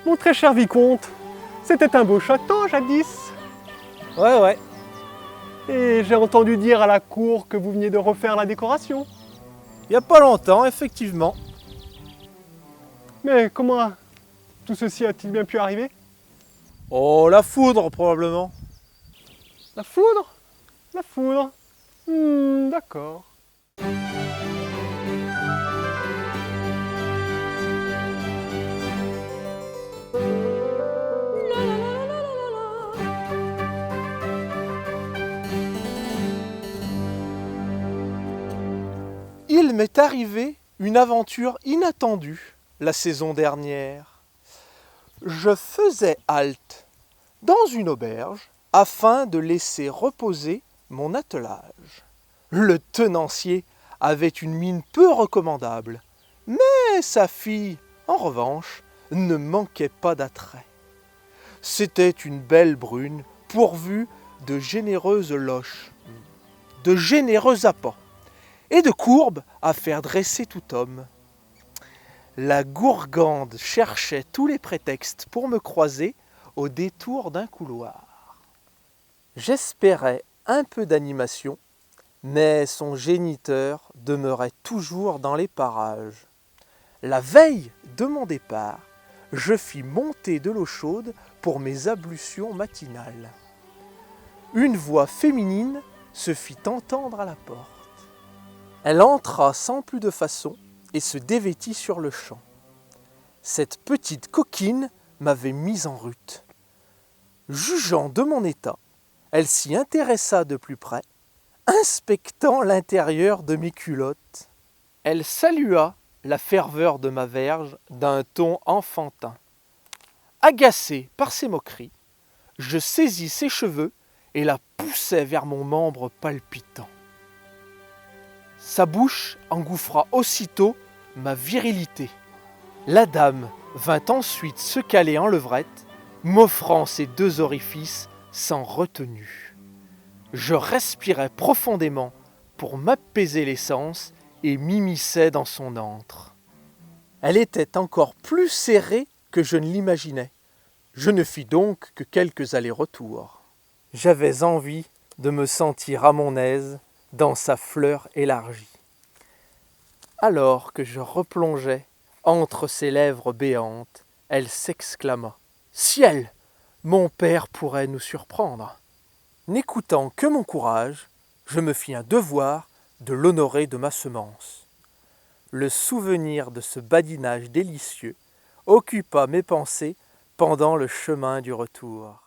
Mon très cher vicomte, c'était un beau château jadis. Ouais. Et j'ai entendu dire à la cour que vous veniez de refaire la décoration. Il n'y a pas longtemps, effectivement. Mais comment tout ceci a-t-il bien pu arriver? Oh, la foudre, probablement. La foudre? La foudre. D'accord. Il m'est arrivé une aventure inattendue la saison dernière. Je faisais halte dans une auberge afin de laisser reposer mon attelage. Le tenancier avait une mine peu recommandable, mais sa fille, en revanche, ne manquait pas d'attrait. C'était une belle brune pourvue de généreuses loches, de généreux appas et de courbes à faire dresser tout homme. La gourgande cherchait tous les prétextes pour me croiser au détour d'un couloir. J'espérais un peu d'animation, mais son géniteur demeurait toujours dans les parages. La veille de mon départ, je fis monter de l'eau chaude pour mes ablutions matinales. Une voix féminine se fit entendre à la porte. Elle entra sans plus de façon et se dévêtit sur le champ. Cette petite coquine m'avait mis en rute. Jugeant de mon état, elle s'y intéressa de plus près, inspectant l'intérieur de mes culottes. Elle salua la ferveur de ma verge d'un ton enfantin. Agacé par ses moqueries, je saisis ses cheveux et la poussai vers mon membre palpitant. Sa bouche engouffra aussitôt ma virilité. La dame vint ensuite se caler en levrette, m'offrant ses deux orifices sans retenue. Je respirais profondément pour m'apaiser les sens et m'immisçais dans son antre. Elle était encore plus serrée que je ne l'imaginais. Je ne fis donc que quelques allers-retours. J'avais envie de me sentir à mon aise dans sa fleur élargie. Alors que je replongeais entre ses lèvres béantes, elle s'exclama « Ciel, mon père pourrait nous surprendre !» N'écoutant que mon courage, je me fis un devoir de l'honorer de ma semence. Le souvenir de ce badinage délicieux occupa mes pensées pendant le chemin du retour.